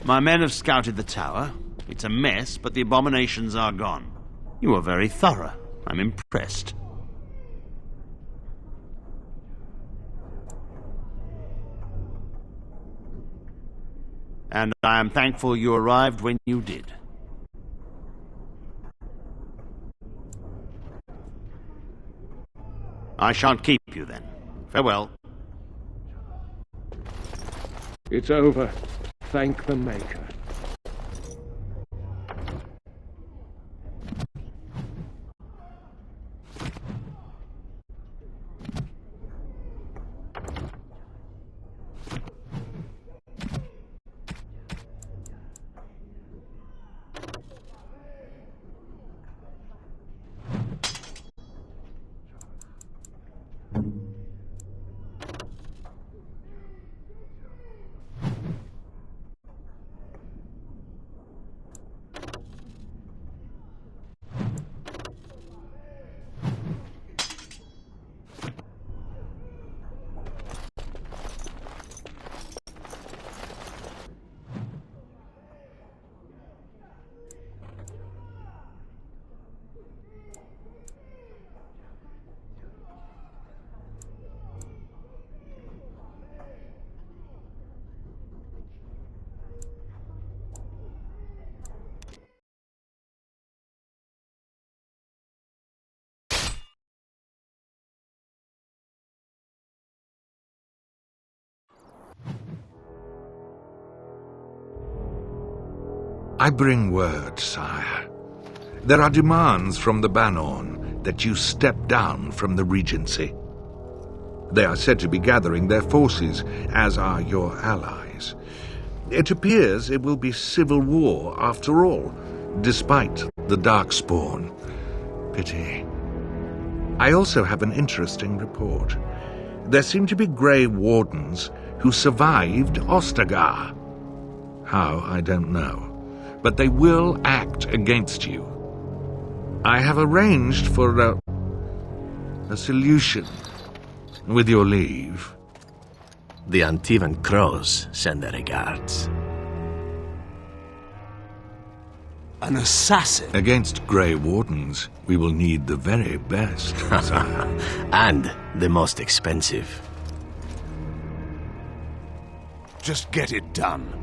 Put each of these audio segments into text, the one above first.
My men have scouted the tower. It's a mess, but the abominations are gone. You are very thorough. I'm impressed. And I am thankful you arrived when you did. I shan't keep you then. Farewell. It's over. Thank the Maker. I bring word, sire. There are demands from the Bannorn that you step down from the Regency. They are said to be gathering their forces, as are your allies. It appears it will be civil war after all, despite the Darkspawn. Pity. I also have an interesting report. There seem to be Grey Wardens who survived Ostagar. How, I don't know. But they will act against you. I have arranged for a solution, with your leave. The Antivan Crows send their regards. An assassin? Against Grey Wardens, we will need the very best, sire. And the most expensive. Just get it done.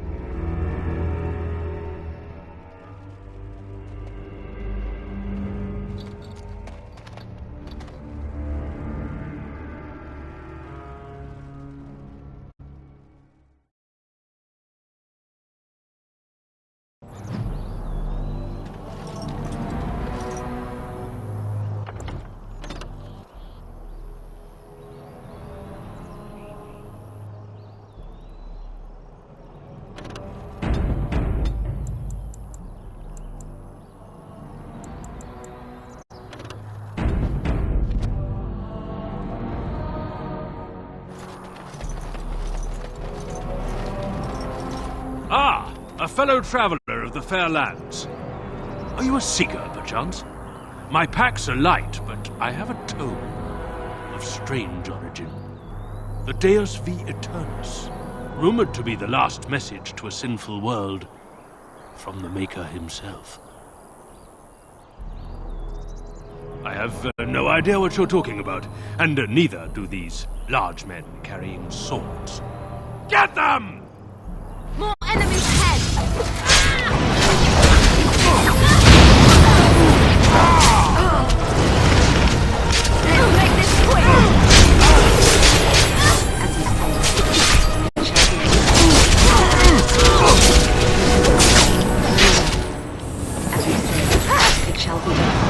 Ah, a fellow traveler of the fair lands. Are you a seeker, perchance? My packs are light, but I have a tome of strange origin. The Deus V Eternus, rumored to be the last message to a sinful world from the Maker himself. I have no idea what you're talking about, and neither do these large men carrying swords. Get them! More enemies ahead! Let's make this quick! As you say, it shall be done.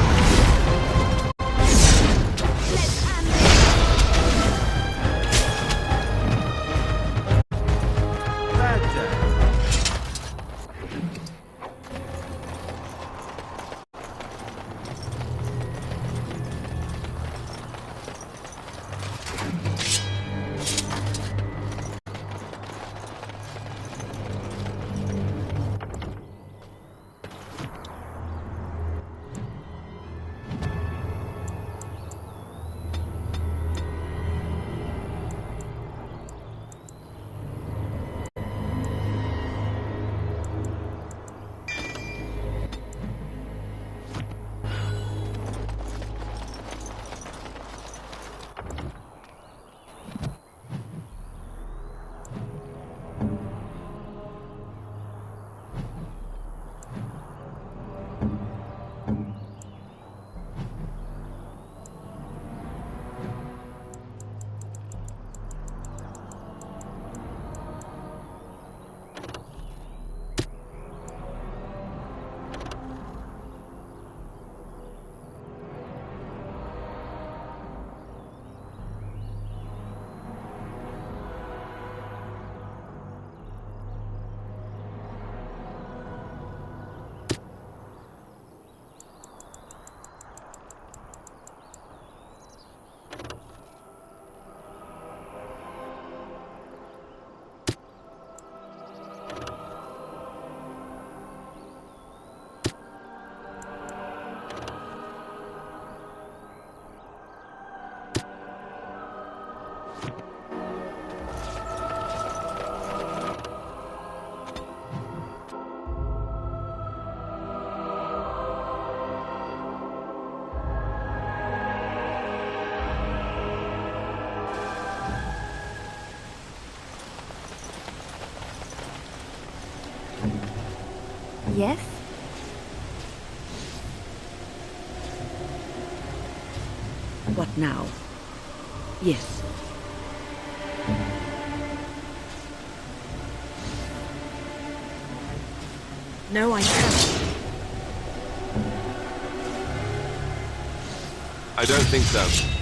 Yes? What now? Yes. No, I can't. I don't think so.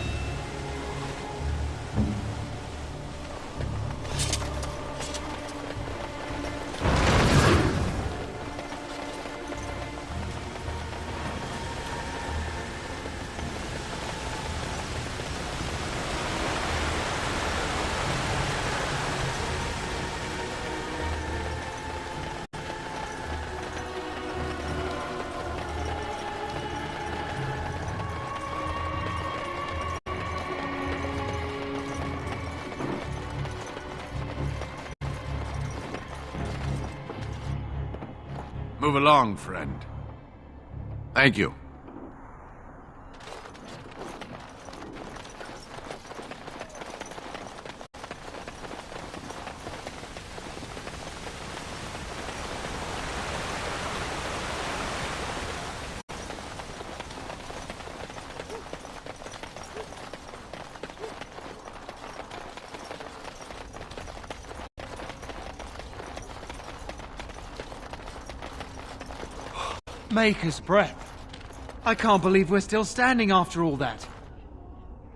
Move along, friend. Thank you. Maker's breath. I can't believe we're still standing after all that.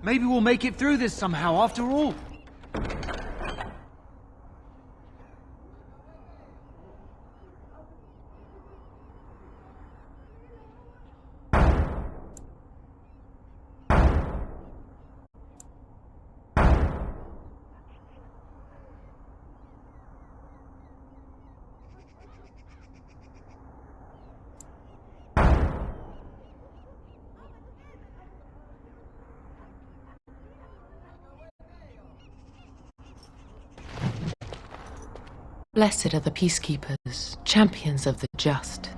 Maybe we'll make it through this somehow after all. Blessed are the peacekeepers, champions of the just.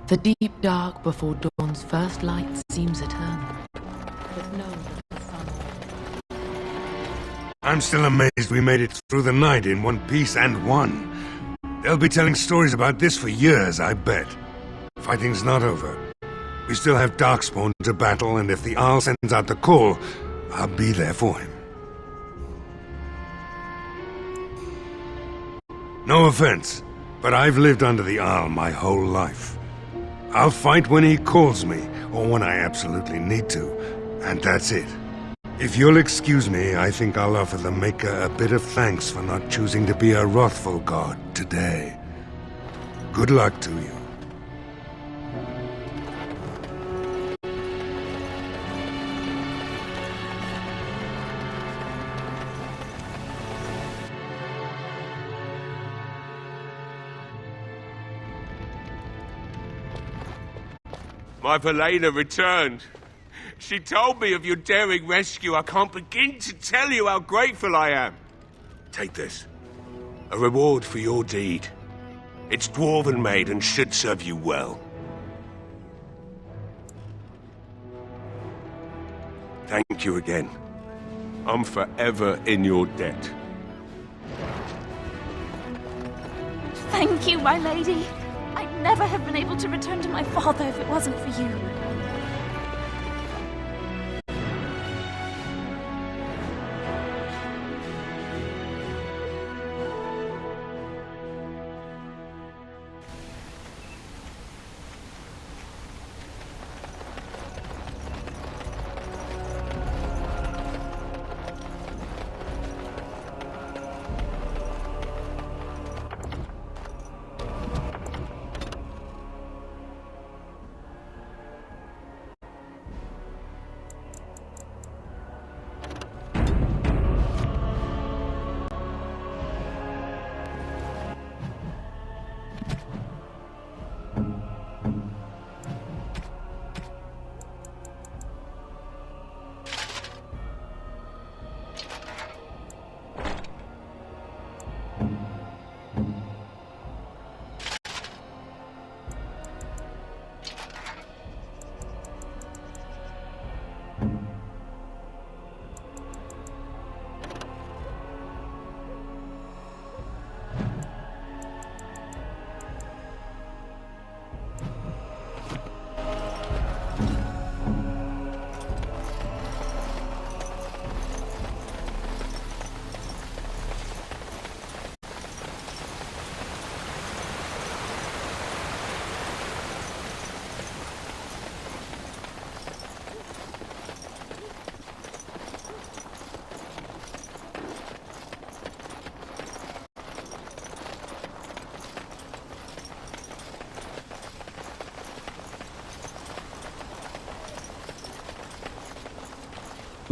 The deep dark before dawn's first light seems eternal, but know that the sun... I'm still amazed we made it through the night in one piece and won. They'll be telling stories about this for years, I bet. Fighting's not over. We still have Darkspawn to battle, and if the Arl sends out the call, I'll be there for him. No offense, but I've lived under the Arl my whole life. I'll fight when he calls me, or when I absolutely need to, and that's it. If you'll excuse me, I think I'll offer the Maker a bit of thanks for not choosing to be a wrathful god today. Good luck to you. My Valena returned. She told me of your daring rescue. I can't begin to tell you how grateful I am. Take this. A reward for your deed. It's dwarven made and should serve you well. Thank you again. I'm forever in your debt. Thank you, my lady. I'd never have been able to return to my father if it wasn't for you.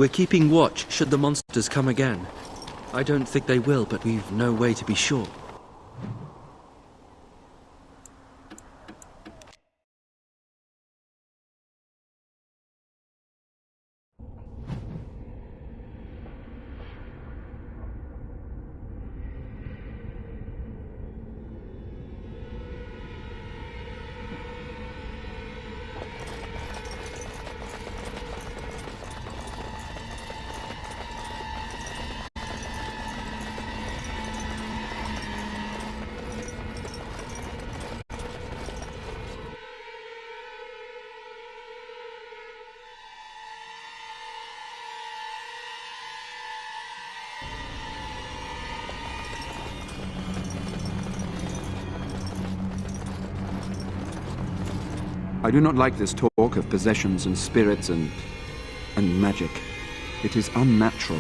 We're keeping watch should the monsters come again. I don't think they will, but we've no way to be sure. I do not like this talk of possessions and spirits and magic. It is unnatural.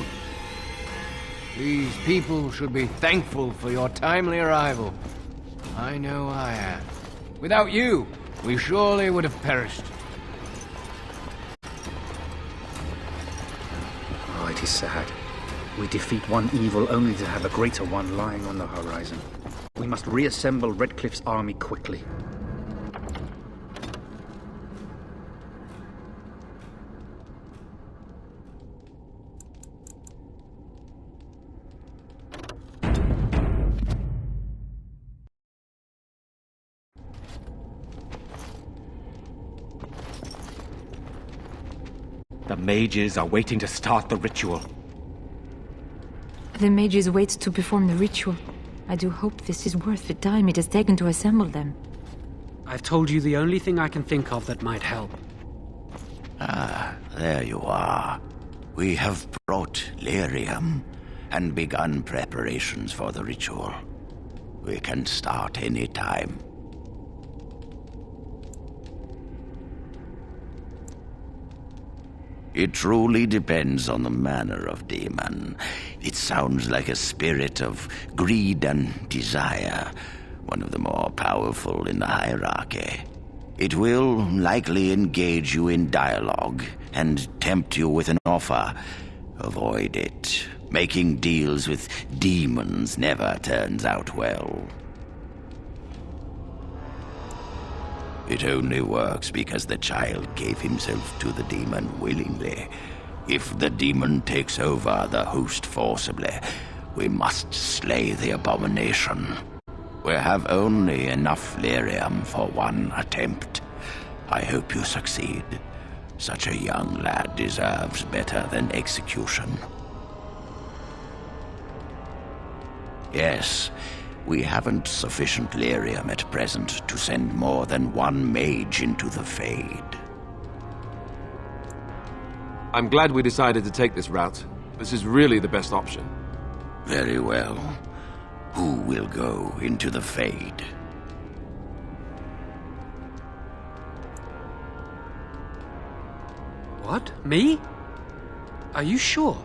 These people should be thankful for your timely arrival. I know I am. Without you, we surely would have perished. Oh, it is sad. We defeat one evil only to have a greater one lying on the horizon. We must reassemble Redcliffe's army quickly. The mages are waiting to start the ritual. The mages wait to perform the ritual. I do hope this is worth the time it has taken to assemble them. I've told you the only thing I can think of that might help. Ah, there you are. We have brought lyrium and begun preparations for the ritual. We can start any time. It truly depends on the manner of demon. It sounds like a spirit of greed and desire, one of the more powerful in the hierarchy. It will likely engage you in dialogue and tempt you with an offer. Avoid it. Making deals with demons never turns out well. It only works because the child gave himself to the demon willingly. If the demon takes over the host forcibly, we must slay the abomination. We have only enough lyrium for one attempt. I hope you succeed. Such a young lad deserves better than execution. Yes, we haven't sufficient lyrium at present to send more than one mage into the Fade. I'm glad we decided to take this route. This is really the best option. Very well. Who will go into the Fade? What? Me? Are you sure?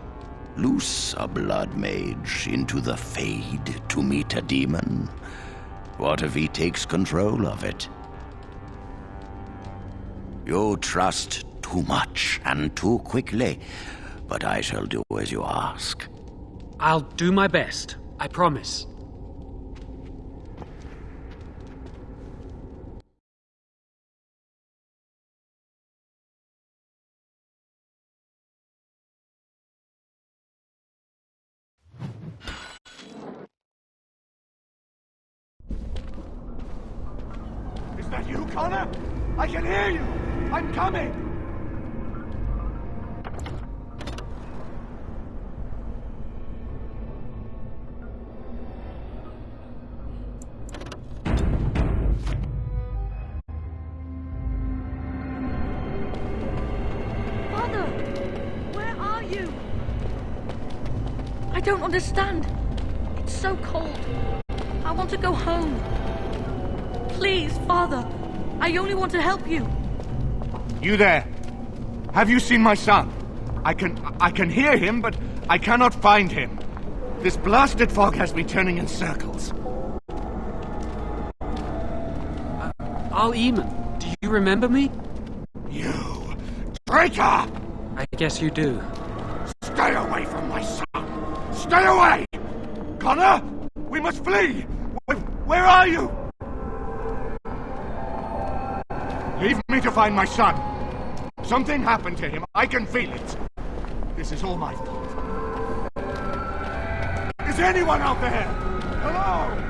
Loose a blood mage into the Fade to meet a demon. What if he takes control of it? You trust too much and too quickly, but I shall do as you ask. I'll do my best, I promise. Is that you, Connor? I can hear you! I'm coming! Father! Where are you? I don't understand. It's so cold. I want to go home. Please, Father. I only want to help you. You there? Have you seen my son? I can hear him, but I cannot find him. This blasted fog has me turning in circles. Al Eamon, do you remember me? You traitor! I guess you do. Stay away from my son! Stay away! Connor! We must flee! Where are you? Leave me to find my son. Something happened to him. I can feel it. This is all my fault. Is anyone out there? Hello?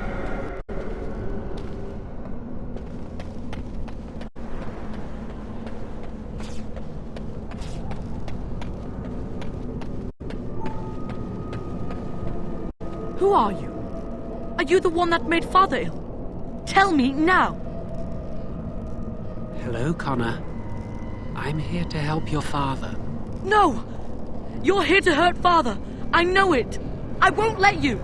Who are you? Are you the one that made Father ill? Tell me now! Hello, Connor. I'm here to help your father. No! You're here to hurt Father. I know it. I won't let you.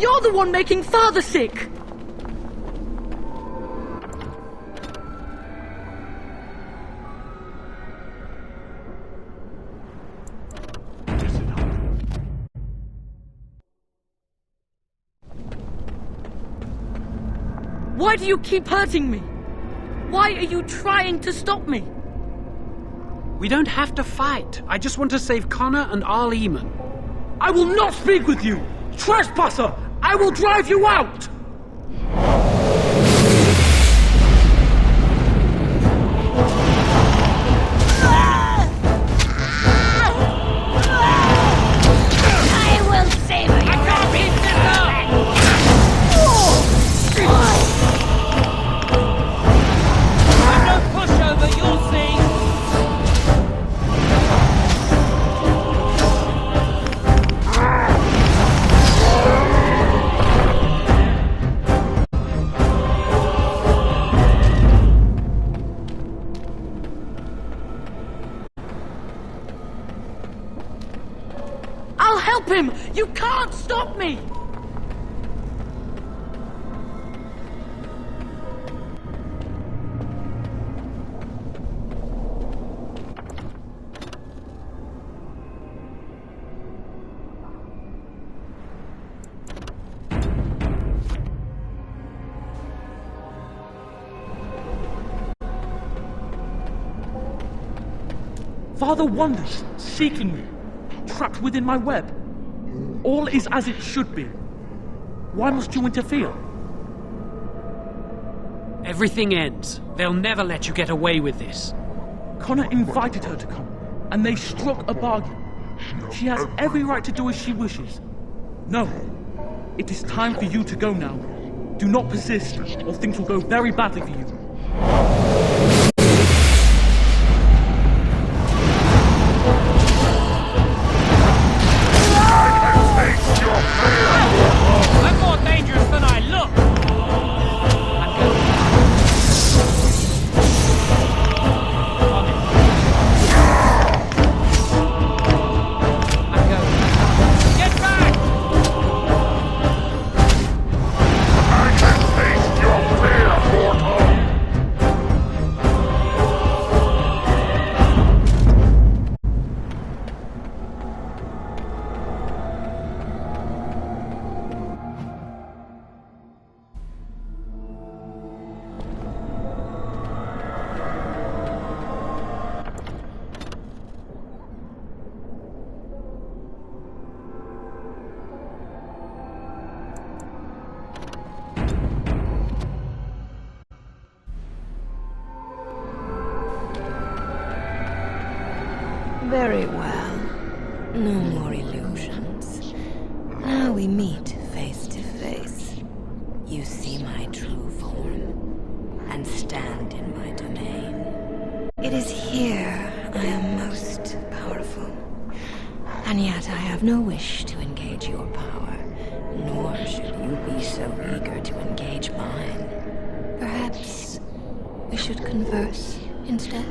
You're the one making Father sick! Why do you keep hurting me? Why are you trying to stop me? We don't have to fight. I just want to save Connor and Arl Eamon. I will not speak with you! Trespasser! I will drive you out! I will save you! I can't beat this up! I'm no pushover, you'll see! Help him! You can't stop me! Father wanders, seeking me, trapped within my web. All is as it should be. Why must you interfere? Everything ends. They'll never let you get away with this. Connor invited her to come, and they struck a bargain. She has every right to do as she wishes. No, it is time for you to go now. Do not persist, or things will go very badly for you. I'm more dangerous than I look! Get back! I can taste your fear, mortal! Very well. No more illusions. Now we meet face to face. You see my true form, and stand in my domain. It is here I am most powerful. And yet I have no wish to engage your power, nor should you be so eager to engage mine. Perhaps we should converse instead?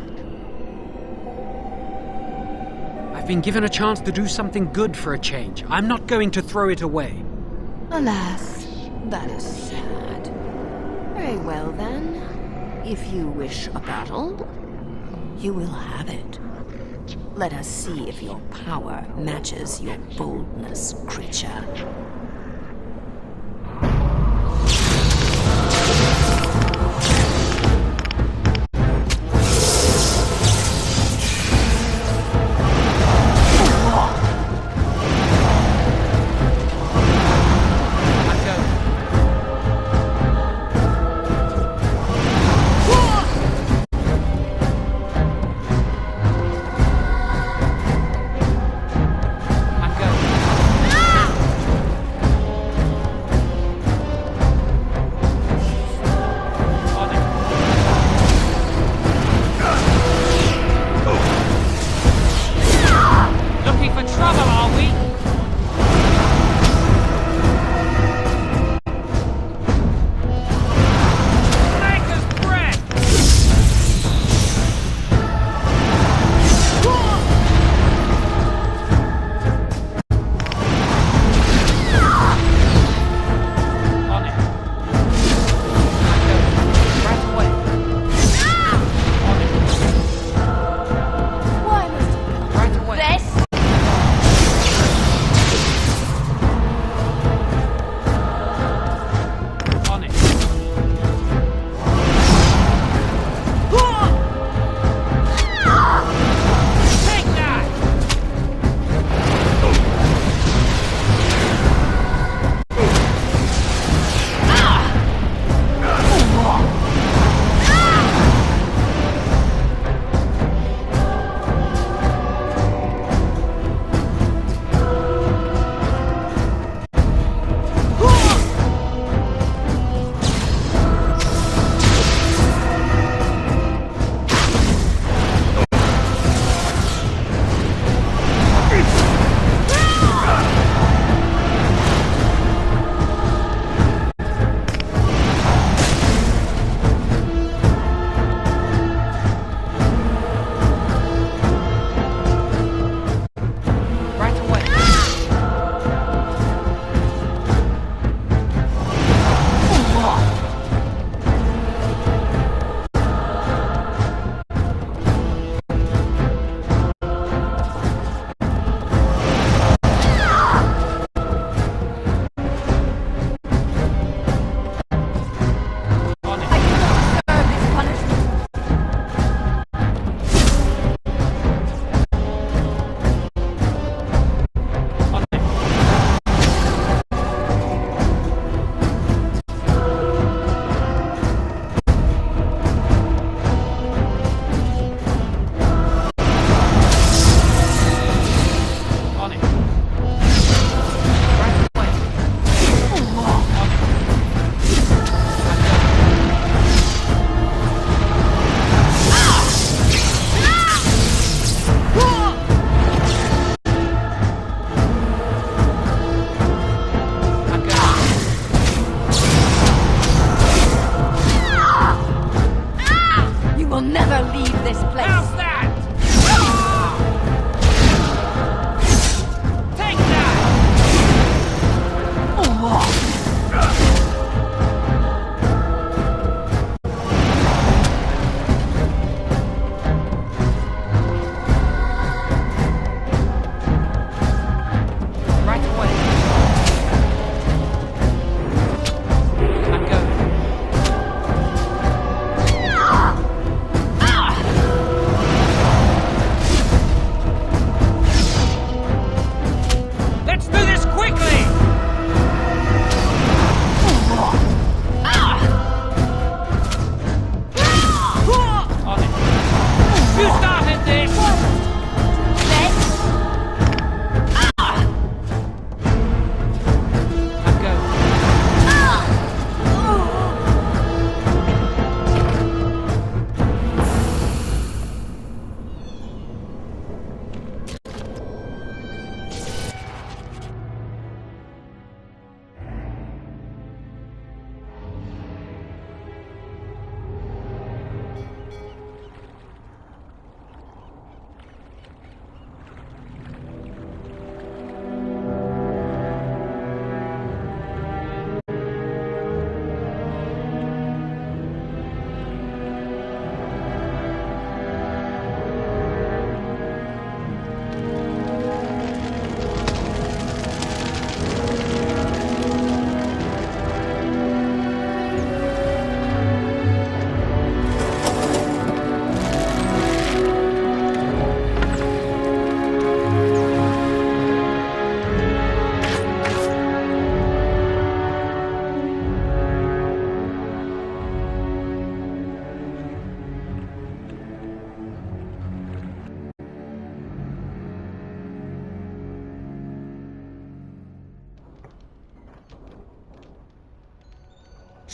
I've been given a chance to do something good for a change. I'm not going to throw it away. Alas, that is sad. Very well then. If you wish a battle, you will have it. Let us see if your power matches your boldness, creature.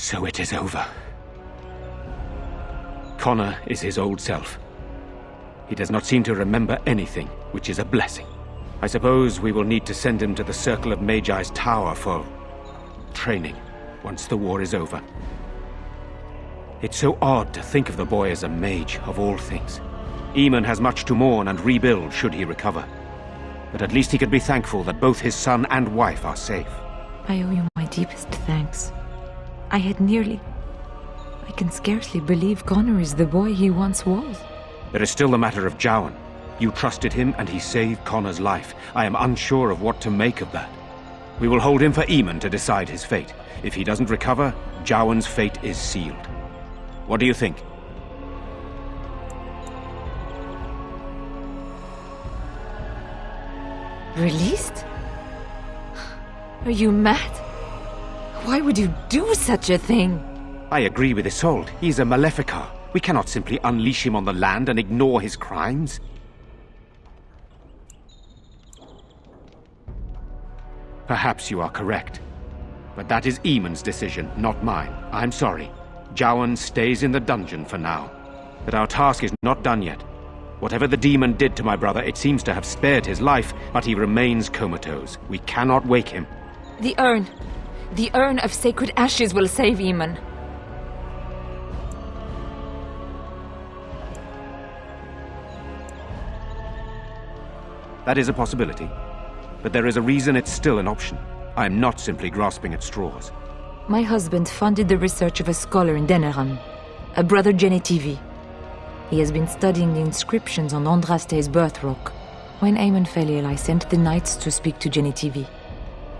So it is over. Connor is his old self. He does not seem to remember anything, which is a blessing. I suppose we will need to send him to the Circle of Magi's tower for training once the war is over. It's so odd to think of the boy as a mage, of all things. Eamon has much to mourn and rebuild should he recover. But at least he could be thankful that both his son and wife are safe. I owe you my deepest thanks. I can scarcely believe Connor is the boy he once was. There is still the matter of Jowan. You trusted him and he saved Connor's life. I am unsure of what to make of that. We will hold him for Eamon to decide his fate. If he doesn't recover, Jowan's fate is sealed. What do you think? Released? Are you mad? Why would you do such a thing? I agree with Isolde. He's a Maleficar. We cannot simply unleash him on the land and ignore his crimes. Perhaps you are correct. But that is Eamon's decision, not mine. I'm sorry. Jowan stays in the dungeon for now. But our task is not done yet. Whatever the demon did to my brother, it seems to have spared his life, but he remains comatose. We cannot wake him. The urn. The urn of sacred ashes will save Eamon. That is a possibility. But there is a reason it's still an option. I am not simply grasping at straws. My husband funded the research of a scholar in Denerim, a brother Genetivi. He has been studying the inscriptions on Andraste's birth rock. When Eamon fell ill, I sent the knights to speak to Genetivi.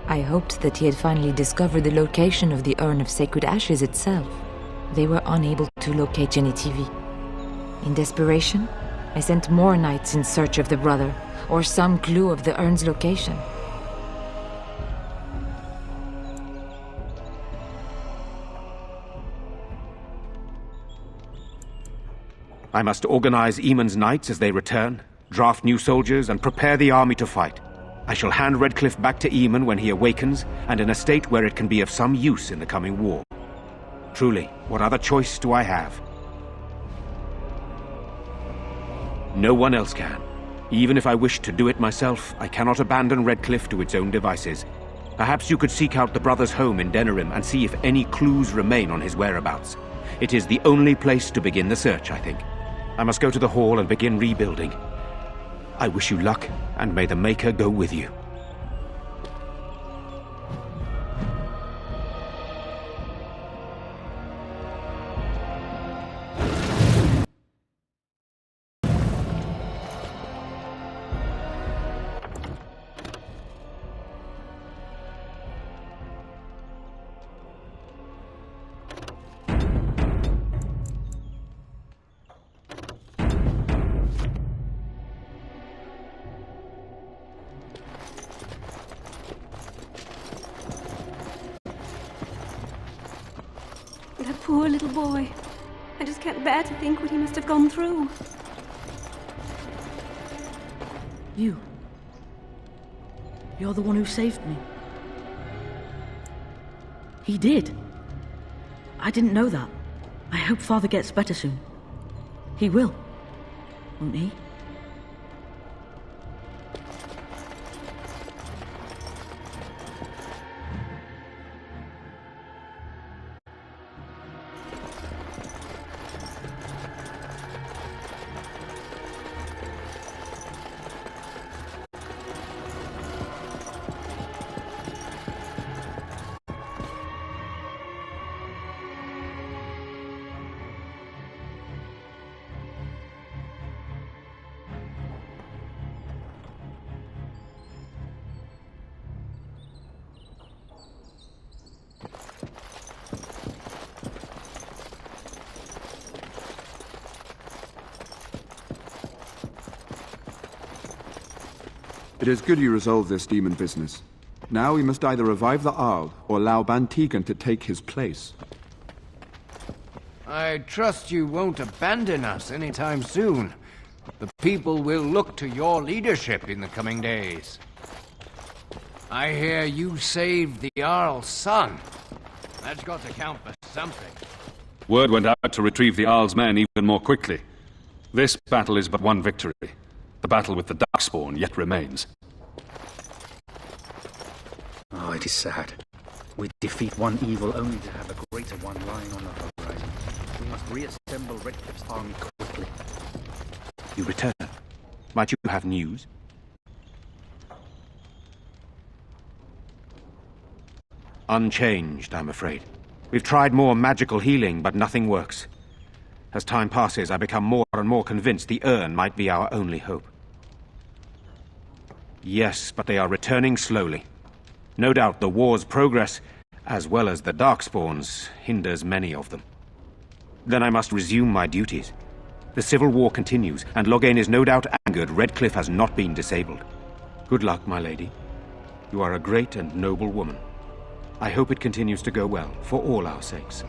I hoped that he had finally discovered the location of the urn of sacred ashes itself. They were unable to locate Genetivi. In desperation, I sent more knights in search of the brother, or some clue of the urn's location. I must organize Eamon's knights as they return, draft new soldiers, and prepare the army to fight. I shall hand Redcliffe back to Eamon when he awakens, and in a state where it can be of some use in the coming war. Truly, what other choice do I have? No one else can. Even if I wished to do it myself, I cannot abandon Redcliffe to its own devices. Perhaps you could seek out the brother's home in Denerim and see if any clues remain on his whereabouts. It is the only place to begin the search, I think. I must go to the hall and begin rebuilding. I wish you luck, and may the Maker go with you. That poor little boy. I just can't bear to think what he must have gone through. You're the one who saved me. He did. I didn't know that. I hope Father gets better soon. He will, won't he? It is good you resolve this demon business. Now we must either revive the Arl or allow Bantegan to take his place. I trust you won't abandon us anytime soon. The people will look to your leadership in the coming days. I hear you saved the Arl's son. That's got to count for something. Word went out to retrieve the Arl's men even more quickly. This battle is but one victory. The battle with the Darkspawn yet remains. Oh, it is sad. We defeat one evil only to have a greater one lying on the horizon. We must reassemble Redcliffe's army quickly. You return. Might you have news? Unchanged, I'm afraid. We've tried more magical healing, but nothing works. As time passes, I become more and more convinced the urn might be our only hope. Yes, but they are returning slowly. No doubt the war's progress, as well as the Darkspawns, hinders many of them. Then I must resume my duties. The civil war continues, and Loghain is no doubt angered Redcliffe has not been disabled. Good luck, my lady. You are a great and noble woman. I hope it continues to go well, for all our sakes.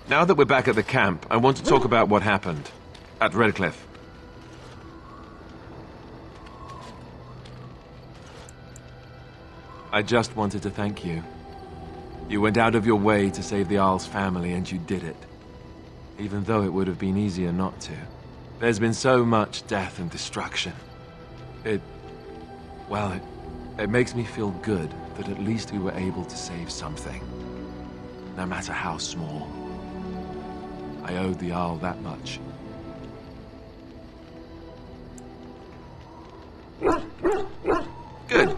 Now that we're back at the camp, I want to talk about what happened at Redcliffe. I just wanted to thank you. You went out of your way to save the Arl's family, and you did it. Even though it would have been easier not to. There's been so much death and destruction. It makes me feel good that at least we were able to save something. No matter how small. I owed the Arl that much. Good.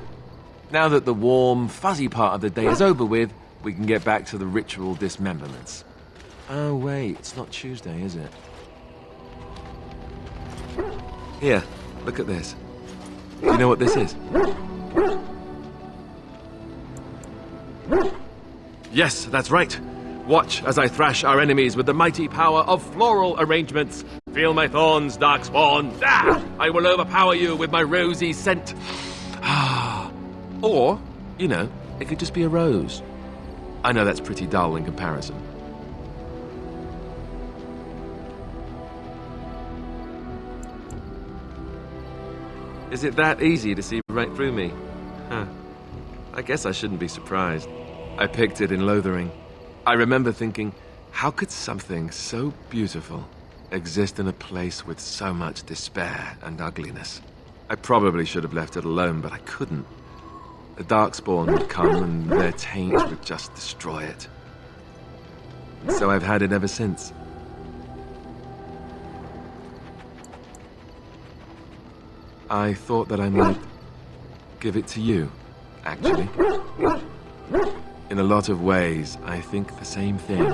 Now that the warm, fuzzy part of the day is over with, we can get back to the ritual dismemberments. Oh wait, it's not Tuesday, is it? Here, look at this. Do you know what this is? Yes, that's right. Watch as I thrash our enemies with the mighty power of floral arrangements. Feel my thorns, Darkspawn. Ah! I will overpower you with my rosy scent. Or, you know, it could just be a rose. I know that's pretty dull in comparison. Is it that easy to see right through me? Huh. I guess I shouldn't be surprised. I picked it in Lothering. I remember thinking, how could something so beautiful exist in a place with so much despair and ugliness? I probably should have left it alone, but I couldn't. The Darkspawn would come and their taint would just destroy it. So I've had it ever since. I thought that I might give it to you, actually. In a lot of ways, I think the same thing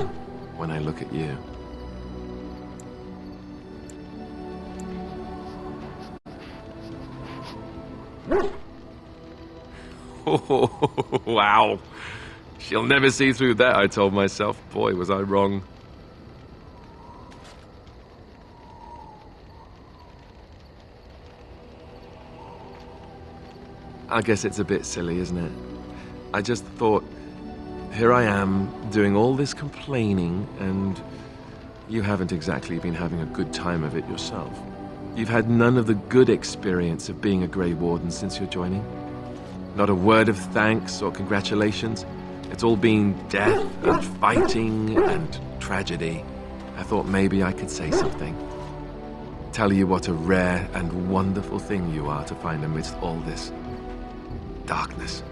when I look at you. Oh, wow. She'll never see through that, I told myself. Boy, was I wrong. I guess it's a bit silly, isn't it? I just thought, here I am, doing all this complaining, and you haven't exactly been having a good time of it yourself. You've had none of the good experience of being a Grey Warden since your joining. Not a word of thanks or congratulations. It's all been death and fighting and tragedy. I thought maybe I could say something. tell you what a rare and wonderful thing you are to find amidst all this darkness.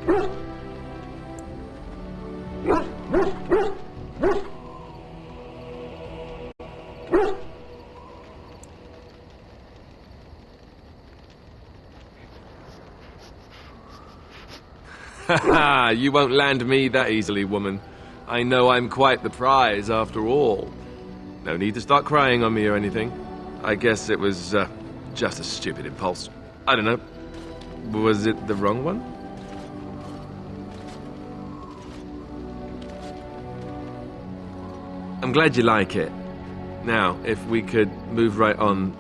Haha, you won't land me that easily, woman. I know I'm quite the prize, after all. No need to start crying on me or anything. I guess it was, just a stupid impulse. I don't know. Was it the wrong one? I'm glad you like it. Now, if we could move right on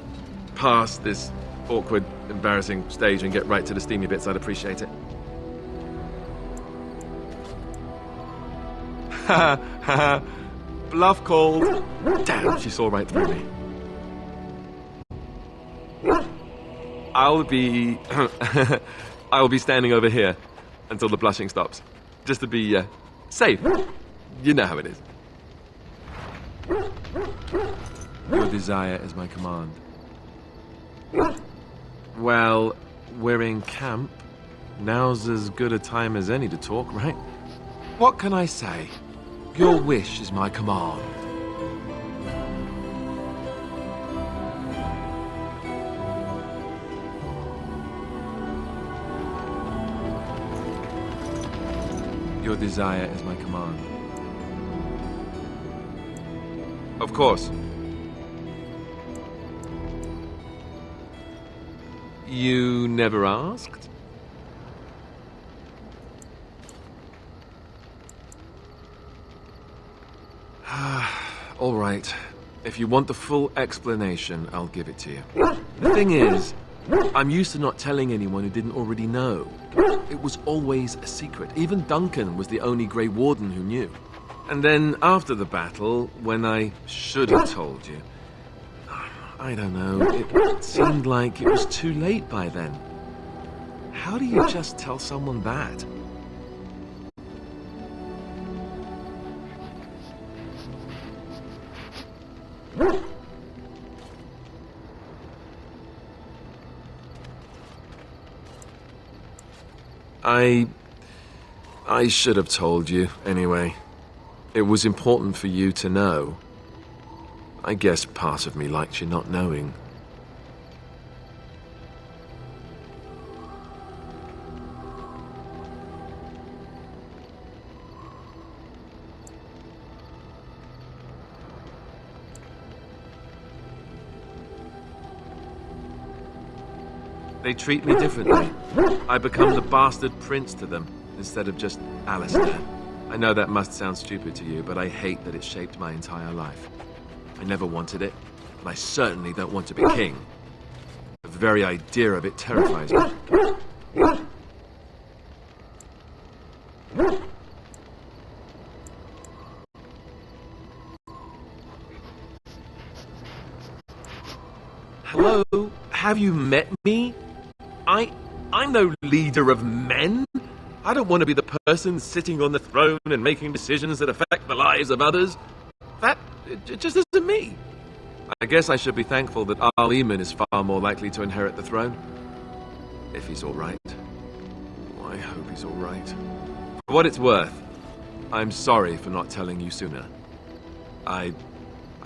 past this awkward, embarrassing stage and get right to the steamy bits, I'd appreciate it. Ha ha! Bluff called. Damn, she saw right through me. I'll be standing over here until the blushing stops, just to be safe. You know how it is. Your desire is my command. Well, we're in camp. Now's as good a time as any to talk, right? What can I say? Your wish is my command. Your desire is my command. Of course. You never asked? All right. If you want the full explanation, I'll give it to you. The thing is, I'm used to not telling anyone who didn't already know. It was always a secret. Even Duncan was the only Grey Warden who knew. And then after the battle, when I should have told you, I don't know, it seemed like it was too late by then. How do you just tell someone that? I should have told you, anyway. It was important for you to know. I guess part of me liked you not knowing. They treat me differently. I become the bastard prince to them, instead of just Alistair. I know that must sound stupid to you, but I hate that it shaped my entire life. I never wanted it, and I certainly don't want to be king. The very idea of it terrifies me. Hello? Have you met me? I'm no leader of men. I don't want to be the person sitting on the throne and making decisions that affect the lives of others. It just isn't me. I guess I should be thankful that Arl Eamon is far more likely to inherit the throne. If he's all right. I hope he's all right. For what it's worth, I'm sorry for not telling you sooner. I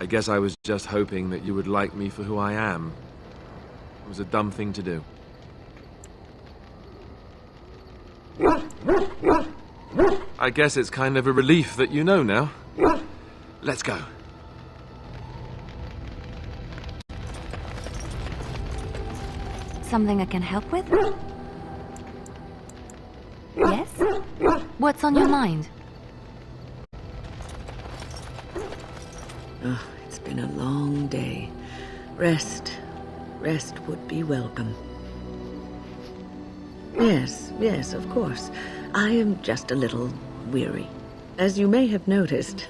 guess I was just hoping that you would like me for who I am. It was a dumb thing to do. I guess it's kind of a relief that you know now. Let's go. Something I can help with? Yes? What's on your mind? Oh, it's been a long day. Rest would be welcome. Yes, of course. I am just a little weary. As you may have noticed,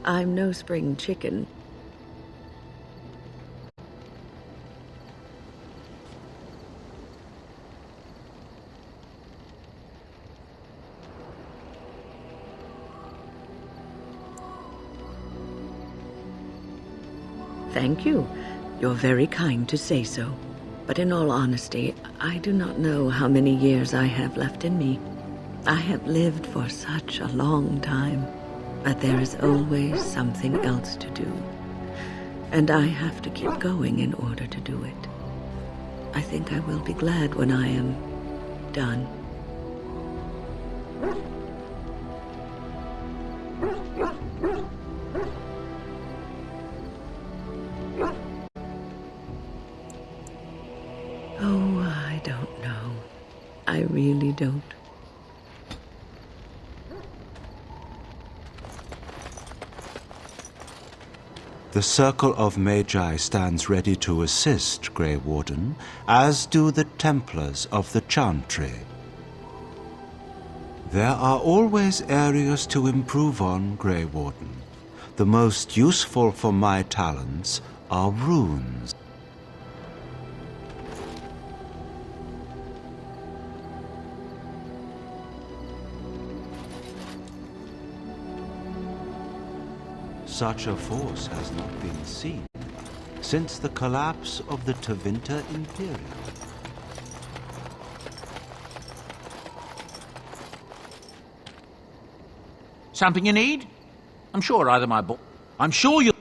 I'm no spring chicken. Thank you. You're very kind to say so. But in all honesty, I do not know how many years I have left in me. I have lived for such a long time, but there is always something else to do. And I have to keep going in order to do it. I think I will be glad when I am done. Oh, I don't know. I really don't. The Circle of Magi stands ready to assist, Grey Warden, as do the Templars of the Chantry. There are always areas to improve on, Grey Warden. The most useful for my talents are runes. Such a force has not been seen since the collapse of the Tevinter Imperium. Something you need? I'm sure either my I'm sure you...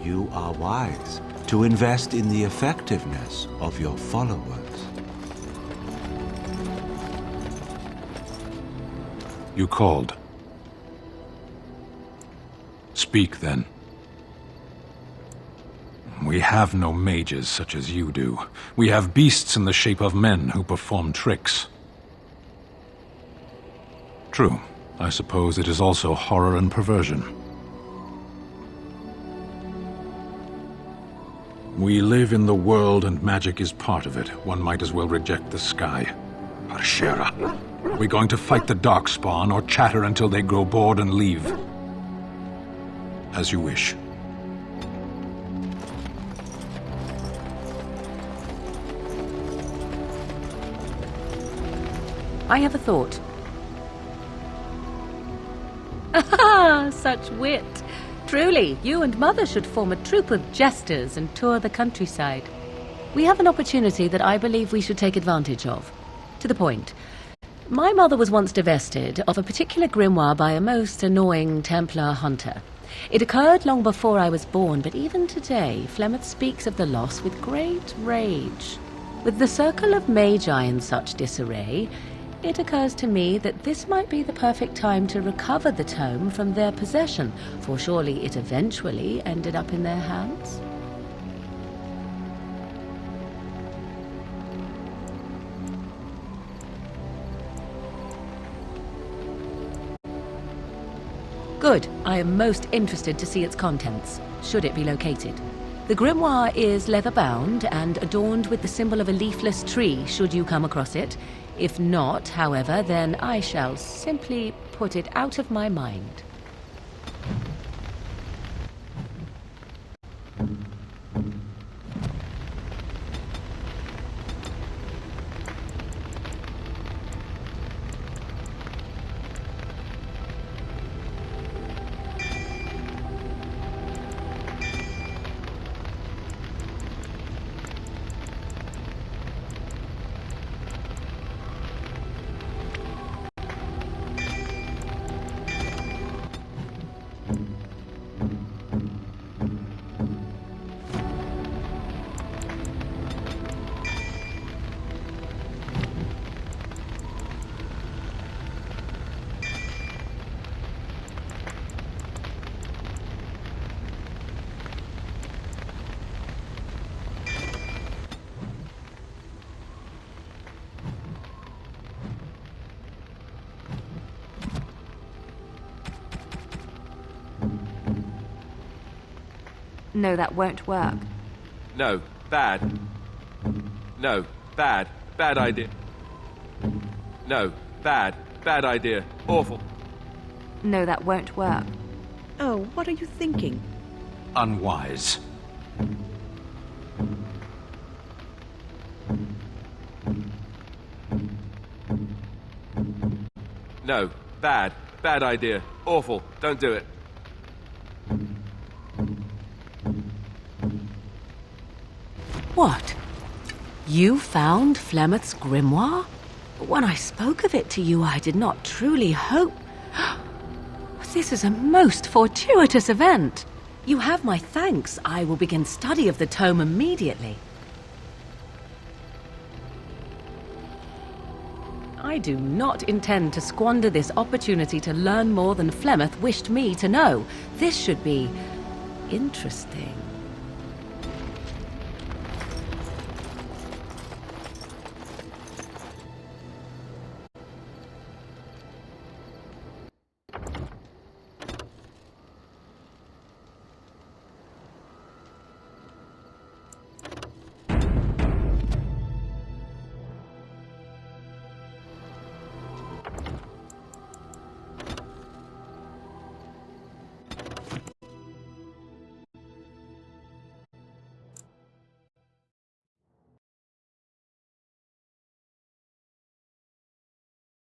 You are wise to invest in the effectiveness of your followers. You called. Speak, then. We have no mages such as you do. We have beasts in the shape of men who perform tricks. True. I suppose it is also horror and perversion. We live in the world and magic is part of it. One might as well reject the sky. Arshera. Are we going to fight the Darkspawn or chatter until they grow bored and leave? As you wish. I have a thought. Ah, such wit! Truly, you and Mother should form a troupe of jesters and tour the countryside. We have an opportunity that I believe we should take advantage of. To the point. My mother was once divested of a particular grimoire by a most annoying Templar hunter. It occurred long before I was born, but even today, Flemeth speaks of the loss with great rage. With the Circle of Magi in such disarray, it occurs to me that this might be the perfect time to recover the tome from their possession, for surely it eventually ended up in their hands. Good. I am most interested to see its contents, should it be located. The grimoire is leather-bound and adorned with the symbol of a leafless tree, should you come across it. If not, however, then I shall simply put it out of my mind. No, that won't work. No, bad. No, bad. Bad idea. No, bad. Bad idea. Awful. No, that won't work. Oh, what are you thinking? Unwise. No, bad. Bad idea. Awful. Don't do it. What? You found Flemeth's grimoire? When I spoke of it to you, I did not truly hope... This is a most fortuitous event. You have my thanks. I will begin study of the tome immediately. I do not intend to squander this opportunity to learn more than Flemeth wished me to know. This should be interesting.